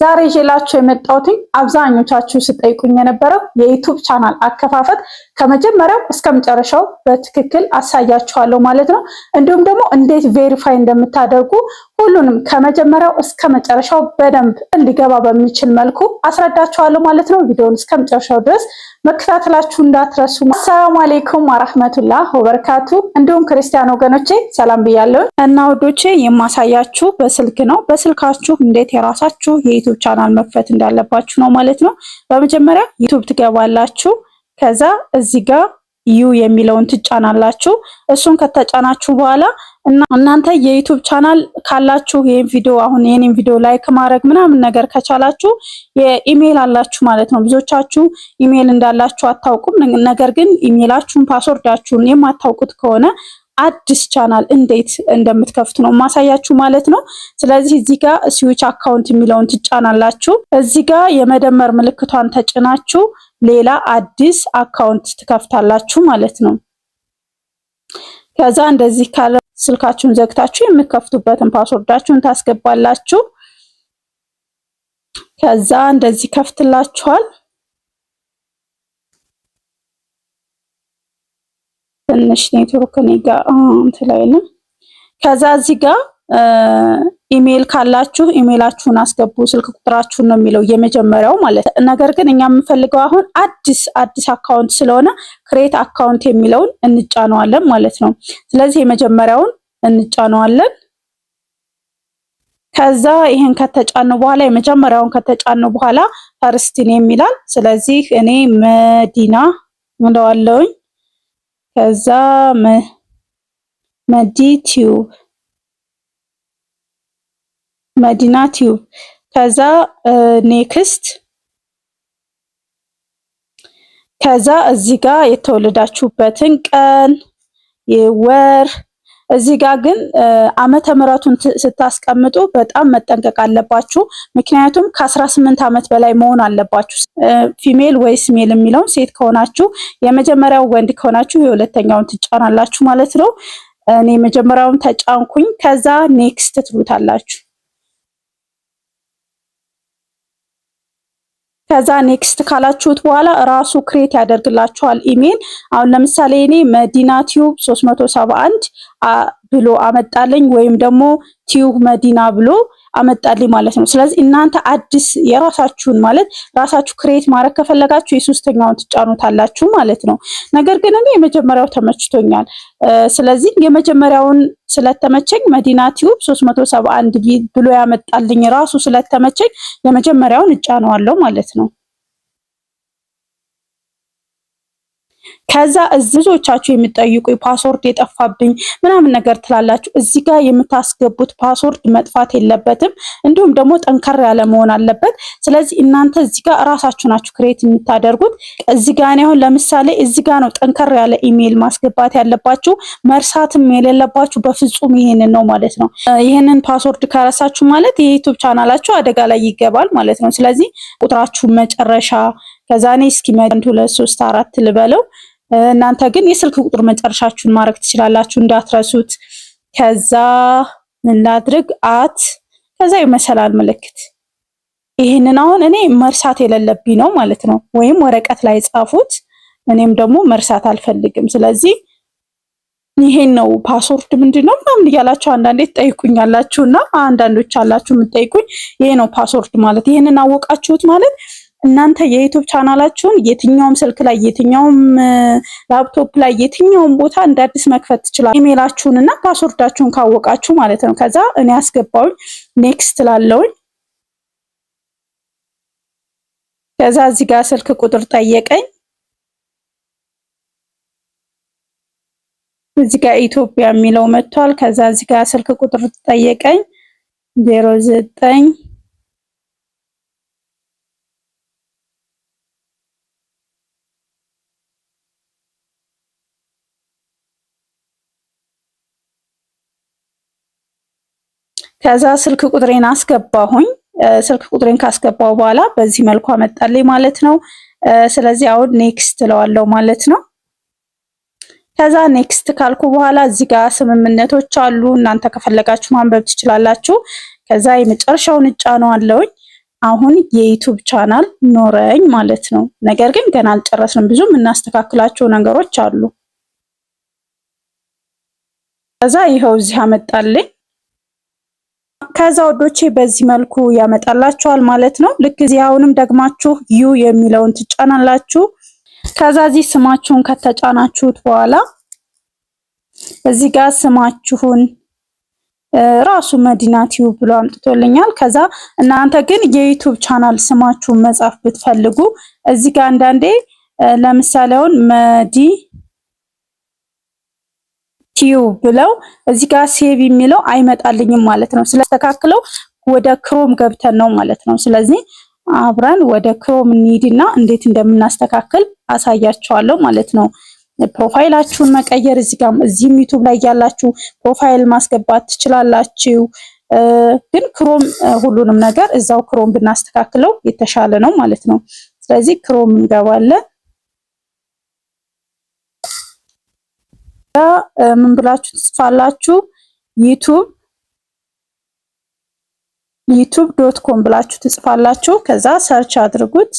ዛሬ ይዤላችሁ የመጣሁት አብዛኞቻችሁ ስጠይቁኝ የነበረው የዩቲዩብ ቻናል አከፋፈት ከመጀመሪያው እስከ መጨረሻው በትክክል አሳያችኋለሁ ማለት ነው። እንዲሁም ደግሞ እንዴት ቬሪፋይ እንደምታደርጉ ሁሉንም ከመጀመሪያው እስከ መጨረሻው በደንብ እንዲገባ በሚችል መልኩ አስረዳችኋለሁ ማለት ነው። ቪዲዮውን እስከ መጨረሻው ድረስ መከታተላችሁ እንዳትረሱ። አሰላሙ አለይኩም ወራህመቱላህ ወበረካቱ። እንዲሁም ክርስቲያን ወገኖቼ ሰላም ብያለሁ እና ወዶቼ የማሳያችሁ በስልክ ነው። በስልካችሁ እንዴት የራሳችሁ የዩቲዩብ ቻናል መክፈት እንዳለባችሁ ነው ማለት ነው። በመጀመሪያ ዩቲዩብ ትገባላችሁ። ከዛ እዚህ ጋር ዩ የሚለውን ትጫናላችሁ። እሱን ከተጫናችሁ በኋላ እናንተ የዩቲዩብ ቻናል ካላችሁ ይሄን ቪዲዮ አሁን የኔን ቪዲዮ ላይክ ማድረግ ምናምን ነገር ከቻላችሁ የኢሜል አላችሁ ማለት ነው። ብዙዎቻችሁ ኢሜል እንዳላችሁ አታውቁም። ነገር ግን ኢሜላችሁን ፓስወርዳችሁን የማታውቁት ከሆነ አዲስ ቻናል እንዴት እንደምትከፍቱ ነው ማሳያችሁ ማለት ነው። ስለዚህ እዚህ ጋር ስዊች አካውንት የሚለውን ትጫናላችሁ። እዚህ ጋር የመደመር ምልክቷን ተጭናችሁ ሌላ አዲስ አካውንት ትከፍታላችሁ ማለት ነው። ከዛ እንደዚህ ካለ ስልካችሁን ዘግታችሁ የምትከፍቱበትን ፓስወርዳችሁን ታስገባላችሁ። ከዛ እንደዚህ ከፍትላችኋል። ትንሽ ኔትወርክ ነጋ እንትላይና ከዛ እዚህ ጋር ኢሜል ካላችሁ ኢሜላችሁን አስገቡ። ስልክ ቁጥራችሁን ነው የሚለው የመጀመሪያው ማለት ነው። ነገር ግን እኛ የምንፈልገው አሁን አዲስ አካውንት ስለሆነ ክሬት አካውንት የሚለውን እንጫነዋለን ማለት ነው። ስለዚህ የመጀመሪያውን እንጫነዋለን። ከዛ ይሄን ከተጫነው በኋላ የመጀመሪያውን ከተጫነው በኋላ ፈርስቲን የሚላል። ስለዚህ እኔ መዲና እንደዋለውኝ ከዛ መዲና ቲዩብ ከዛ ኔክስት ከዛ እዚህ ጋር የተወለዳችሁበትን ቀን የወር እዚህ ጋር ግን ዓመተ ምሕረቱን ስታስቀምጡ በጣም መጠንቀቅ አለባችሁ። ምክንያቱም ከ18 ዓመት በላይ መሆን አለባችሁ። ፊሜል ወይስ ሜል የሚለውን ሴት ከሆናችሁ የመጀመሪያው፣ ወንድ ከሆናችሁ የሁለተኛውን ትጫናላችሁ ማለት ነው። እኔ የመጀመሪያውን ተጫንኩኝ። ከዛ ኔክስት ትሉታላችሁ። ከዛ ኔክስት ካላችሁት በኋላ ራሱ ክሬት ያደርግላችኋል ኢሜል። አሁን ለምሳሌ እኔ መዲና ቲዩብ 371 ብሎ አመጣልኝ ወይም ደግሞ ቲዩብ መዲና ብሎ አመጣልኝ ማለት ነው። ስለዚህ እናንተ አዲስ የራሳችሁን ማለት ራሳችሁ ክሬት ማድረግ ከፈለጋችሁ የሶስተኛውን ትጫኑታላችሁ ማለት ነው። ነገር ግን እኔ የመጀመሪያው ተመችቶኛል። ስለዚህ የመጀመሪያውን ስለተመቸኝ መዲና ቲዩብ 371 ብሎ ያመጣልኝ ራሱ ስለተመቸኝ የመጀመሪያውን እጫነዋለሁ ማለት ነው። ከዛ ብዙዎቻችሁ የምትጠይቁ ፓስወርድ የጠፋብኝ ምናምን ነገር ትላላችሁ። እዚህ ጋር የምታስገቡት ፓስወርድ መጥፋት የለበትም። እንዲሁም ደግሞ ጠንከር ያለ መሆን አለበት። ስለዚህ እናንተ እዚህ ጋር ራሳችሁ ናችሁ ክሬት የምታደርጉት። እዚህ ጋር ነው ለምሳሌ እዚህ ጋር ነው ጠንከር ያለ ኢሜል ማስገባት ያለባችሁ። መርሳትም የሌለባችሁ በፍጹም ይሄንን ነው ማለት ነው። ይሄንን ፓስወርድ ከረሳችሁ ማለት የዩቲዩብ ቻናላችሁ አደጋ ላይ ይገባል ማለት ነው። ስለዚህ ቁጥራችሁ መጨረሻ ከዛ እኔ እስኪ 1 2 3 4 ልበለው። እናንተ ግን የስልክ ቁጥር መጨረሻችሁን ማድረግ ትችላላችሁ እንዳትረሱት። ከዛ ምን ላድርግ ከዛ የመሰላል ምልክት። ይሄንን አሁን እኔ መርሳት የሌለብኝ ነው ማለት ነው። ወይም ወረቀት ላይ ጻፉት። እኔም ደግሞ መርሳት አልፈልግም። ስለዚህ ይሄን ነው ፓስወርድ ምንድነው ምናምን እያላችሁ አንዳንዴ ትጠይቁኛላችሁና አንዳንዶች አላችሁ የምትጠይቁኝ ይሄ ነው ፓስወርድ ማለት። ይሄንን አወቃችሁት ማለት እናንተ የዩቲዩብ ቻናላችሁን የትኛውም ስልክ ላይ የትኛውም ላፕቶፕ ላይ የትኛውም ቦታ እንደ አዲስ መክፈት ትችላላችሁ። ኢሜላችሁን እና ፓስወርዳችሁን ካወቃችሁ ማለት ነው። ከዛ እኔ አስገባውኝ ኔክስት ላለውኝ። ከዛ እዚህ ጋር ስልክ ቁጥር ጠየቀኝ። እዚህ ጋር ኢትዮጵያ የሚለው መጥቷል። ከዛ እዚህ ጋር ስልክ ቁጥር ጠየቀኝ 09 ከዛ ስልክ ቁጥሬን አስገባሁኝ። ስልክ ቁጥሬን ካስገባው በኋላ በዚህ መልኩ አመጣልኝ ማለት ነው። ስለዚህ አሁን ኔክስት እለዋለሁ ማለት ነው። ከዛ ኔክስት ካልኩ በኋላ እዚህ ጋር ስምምነቶች አሉ። እናንተ ከፈለጋችሁ ማንበብ ትችላላችሁ። ከዛ የመጨረሻውን እጫነዋለሁኝ። አሁን የዩቲዩብ ቻናል ኖረኝ ማለት ነው። ነገር ግን ገና አልጨረስንም፣ ብዙ የምናስተካክላቸው ነገሮች አሉ። ከዛ ይኸው እዚህ አመጣልኝ። ከዛ ወዶቼ በዚህ መልኩ ያመጣላችኋል ማለት ነው። ልክ እዚህ አሁንም ደግማችሁ ዩ የሚለውን ትጫናላችሁ። ከዛ እዚህ ስማችሁን ከተጫናችሁት በኋላ እዚህ ጋር ስማችሁን ራሱ መዲና ቲዩብ ብሎ አምጥቶልኛል። ከዛ እናንተ ግን የዩቲዩብ ቻናል ስማችሁን መጻፍ ብትፈልጉ እዚህ ጋር አንዳንዴ ለምሳሌ አሁን መዲ ቲዩብ ብለው እዚህ ጋር ሴቭ የሚለው አይመጣልኝም ማለት ነው። ስለተካክለው ወደ ክሮም ገብተን ነው ማለት ነው። ስለዚህ አብረን ወደ ክሮም እንሂድና እንዴት እንደምናስተካክል አሳያችኋለሁ ማለት ነው። ፕሮፋይላችሁን መቀየር እዚህም ዩቲዩብ ላይ ያላችሁ ፕሮፋይል ማስገባት ትችላላችሁ። ግን ክሮም ሁሉንም ነገር እዛው ክሮም ብናስተካክለው የተሻለ ነው ማለት ነው። ስለዚህ ክሮም እንገባለን። ምን ብላችሁ ትጽፋላችሁ? youtube.com ብላችሁ ትጽፋላችሁ። ከዛ ሰርች አድርጉት።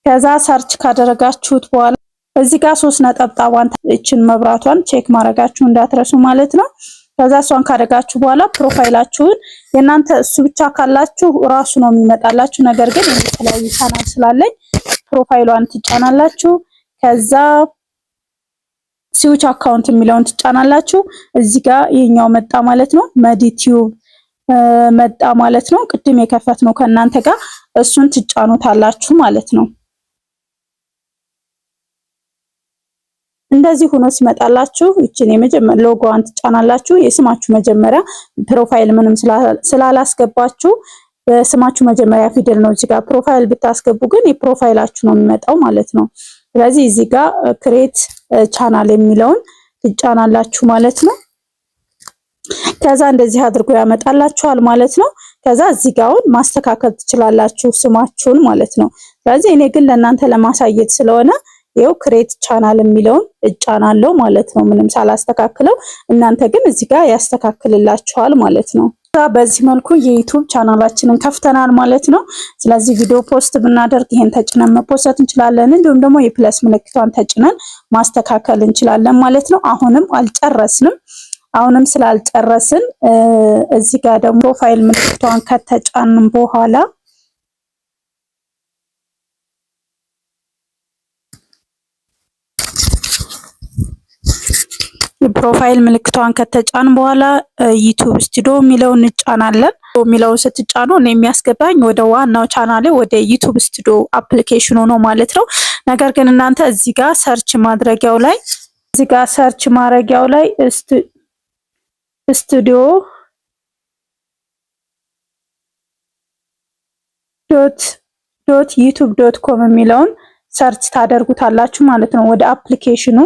ከዛ ሰርች ካደረጋችሁት በኋላ እዚህ ጋር 3 ነጠብጣቧን እችን መብራቷን ቼክ ማድረጋችሁ እንዳትረሱ ማለት ነው። ከዛ እሷን ካደረጋችሁ በኋላ ፕሮፋይላችሁን የናንተ እሱ ብቻ ካላችሁ ራሱ ነው የሚመጣላችሁ። ነገር ግን የተለያዩ ቻናል ስላለኝ ፕሮፋይሏን ትጫናላችሁ። ከዛ ስዊች አካውንት የሚለውን ትጫናላችሁ። እዚህ ጋር ይሄኛው መጣ ማለት ነው። መዲቲዩብ መጣ ማለት ነው። ቅድም የከፈት ነው ከእናንተ ጋር እሱን ትጫኑታላችሁ ማለት ነው። እንደዚህ ሆኖ ሲመጣላችሁ እቺን የመጀመሪያ ሎጎዋን ትጫናላችሁ። የስማችሁ መጀመሪያ ፕሮፋይል ምንም ስላላስገባችሁ በስማችሁ መጀመሪያ ፊደል ነው እዚህ ጋር። ፕሮፋይል ብታስገቡ ግን የፕሮፋይላችሁ ነው የሚመጣው ማለት ነው። ስለዚህ እዚህ ጋር ክሬት ቻናል የሚለውን ትጫናላችሁ ማለት ነው። ከዛ እንደዚህ አድርጎ ያመጣላችኋል ማለት ነው። ከዛ እዚህ ጋር አሁን ማስተካከል ትችላላችሁ ስማችሁን ማለት ነው። ስለዚህ እኔ ግን ለእናንተ ለማሳየት ስለሆነ ይኸው ክሬት ቻናል የሚለውን እጫናለሁ ማለት ነው፣ ምንም ሳላስተካክለው። እናንተ ግን እዚህ ጋር ያስተካክልላችኋል ማለት ነው። በዚህ መልኩ የዩቲዩብ ቻናላችንን ከፍተናል ማለት ነው። ስለዚህ ቪዲዮ ፖስት ብናደርግ ይሄን ተጭነን መፖስት እንችላለን። እንዲሁም ደግሞ የፕለስ ምልክቷን ተጭነን ማስተካከል እንችላለን ማለት ነው። አሁንም አልጨረስንም። አሁንም ስላልጨረስን እዚህ ጋር ደግሞ ፕሮፋይል ምልክቷን ከተጫንን በኋላ ፕሮፋይል ምልክቷን ከተጫን በኋላ ዩቲዩብ ስቱዲዮ የሚለውን እንጫናለን። የሚለውን ስትጫኑ እኔ የሚያስገባኝ ወደ ዋናው ቻናሌ ወደ ዩቲዩብ ስቱዲዮ አፕሊኬሽኑ ነው ማለት ነው። ነገር ግን እናንተ እዚህ ጋር ሰርች ማድረጊያው ላይ ስቱዲዮ .youtube.com የሚለውን ሰርች ታደርጉታላችሁ ማለት ነው። ወደ አፕሊኬሽኑ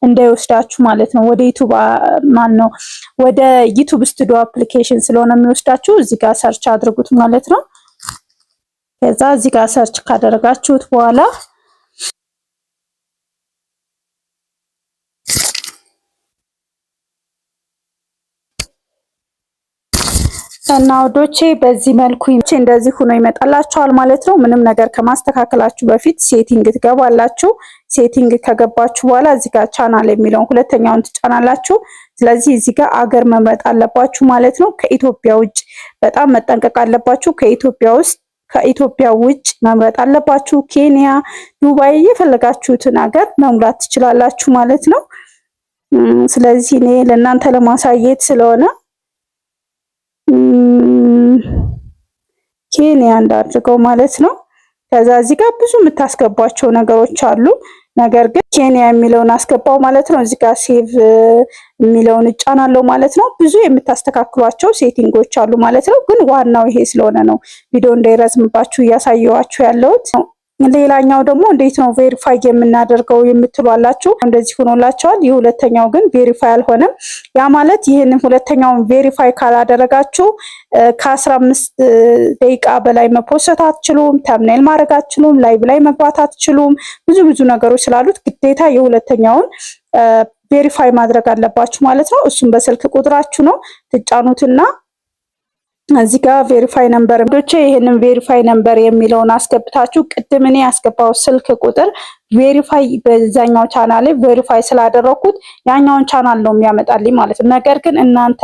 እንዳይወስዳችሁ ማለት ነው። ወደ ወደ ዩቲዩብ ስቱዲዮ አፕሊኬሽን ስለሆነ የሚወስዳችሁ እዚህ ጋር ሰርች አድርጉት ማለት ነው። ከዛ እዚህ ጋር ሰርች ካደረጋችሁት በኋላ እና ወዶቼ በዚህ መልኩ እንደዚህ ሆኖ ይመጣላችኋል ማለት ነው። ምንም ነገር ከማስተካከላችሁ በፊት ሴቲንግ ትገባላችሁ። ሴቲንግ ከገባችሁ በኋላ እዚህ ጋር ቻናል የሚለውን ሁለተኛውን ትጫናላችሁ። ስለዚህ እዚህ ጋር አገር መምረጥ አለባችሁ ማለት ነው። ከኢትዮጵያ ውጭ በጣም መጠንቀቅ አለባችሁ። ከኢትዮጵያ ውጭ መምረጥ አለባችሁ። ኬንያ፣ ዱባይ የፈለጋችሁትን ሀገር መሙላት ትችላላችሁ ማለት ነው። ስለዚህ እኔ ለእናንተ ለማሳየት ስለሆነ ኬንያ እንዳድርገው ማለት ነው። ከዛ እዚህ ጋር ብዙ የምታስገቧቸው ነገሮች አሉ። ነገር ግን ኬንያ የሚለውን አስገባው ማለት ነው። እዚህ ጋር ሴቭ የሚለውን እጫናለሁ ማለት ነው። ብዙ የምታስተካክሏቸው ሴቲንጎች አሉ ማለት ነው። ግን ዋናው ይሄ ስለሆነ ነው ቪዲዮ እንዳይረዝምባችሁ እያሳየዋችሁ ያለሁት። ሌላኛው ደግሞ እንዴት ነው ቬሪፋይ የምናደርገው የምትሏላችሁ፣ እንደዚህ ሆኖላችኋል። የሁለተኛው ግን ቬሪፋይ አልሆነም። ያ ማለት ይህንን ሁለተኛውን ቬሪፋይ ካላደረጋችሁ ከ15 ደቂቃ በላይ መፖስት አትችሉም፣ ተምኔል ማድረግ አትችሉም፣ ላይቭ ላይ መግባት አትችሉም። ብዙ ነገሮች ስላሉት ግዴታ የሁለተኛውን ቬሪፋይ ማድረግ አለባችሁ ማለት ነው። እሱም በስልክ ቁጥራችሁ ነው ትጫኑትና እዚህ ጋር ቬሪፋይ ነምበር ዶቼ ይሄንን ቬሪፋይ ነምበር የሚለውን አስገብታችሁ ቅድም እኔ ያስገባው ስልክ ቁጥር ቬሪፋይ በዛኛው ቻናል ላይ ቬሪፋይ ስላደረኩት ያኛውን ቻናል ነው የሚያመጣልኝ ማለት ነው። ነገር ግን እናንተ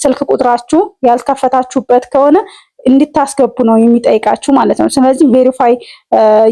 ስልክ ቁጥራችሁ ያልከፈታችሁበት ከሆነ እንድታስገቡ ነው የሚጠይቃችሁ ማለት ነው። ስለዚህ ቬሪፋይ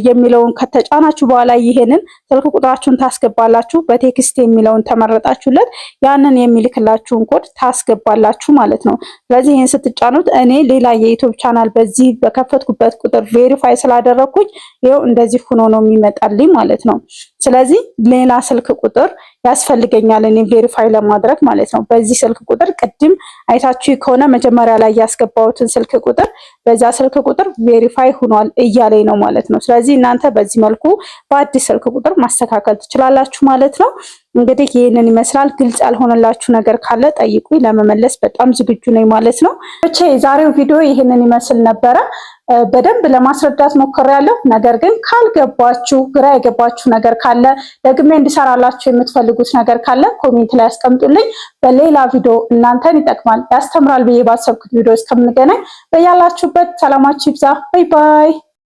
የሚለውን ከተጫናችሁ በኋላ ይሄንን ስልክ ቁጥራችሁን ታስገባላችሁ። በቴክስት የሚለውን ተመረጣችሁለት ያንን የሚልክላችሁን ኮድ ታስገባላችሁ ማለት ነው። ስለዚህ ይሄን ስትጫኑት እኔ ሌላ የዩቲዩብ ቻናል በዚህ በከፈትኩበት ቁጥር ቬሪፋይ ስላደረኩኝ ይሄው እንደዚህ ሆኖ ነው የሚመጣልኝ ማለት ነው። ስለዚህ ሌላ ስልክ ቁጥር ያስፈልገኛል እኔ ቬሪፋይ ለማድረግ ማለት ነው። በዚህ ስልክ ቁጥር ቅድም አይታችሁ ከሆነ መጀመሪያ ላይ ያስገባሁትን ስልክ ቁጥር በዛ ስልክ ቁጥር ቬሪፋይ ሆኗል እያለኝ ነው ማለት ነው። ስለዚህ እናንተ በዚህ መልኩ በአዲስ ስልክ ቁጥር ማስተካከል ትችላላችሁ ማለት ነው። እንግዲህ ይህንን ይመስላል። ግልጽ ያልሆነላችሁ ነገር ካለ ጠይቁኝ፣ ለመመለስ በጣም ዝግጁ ነኝ ማለት ነው። ብቻ የዛሬው ቪዲዮ ይህንን ይመስል ነበረ። በደንብ ለማስረዳት ሞክሬያለሁ። ነገር ግን ካልገባችሁ፣ ግራ የገባችሁ ነገር ካለ ደግሜ እንዲሰራላችሁ የምትፈልጉት ነገር ካለ ኮሜንት ላይ አስቀምጡልኝ። በሌላ ቪዲዮ እናንተን ይጠቅማል፣ ያስተምራል ብዬ ባሰብኩት ቪዲዮ እስከምንገናኝ በያላችሁበት ሰላማችሁ ይብዛ። ባይ ባይ።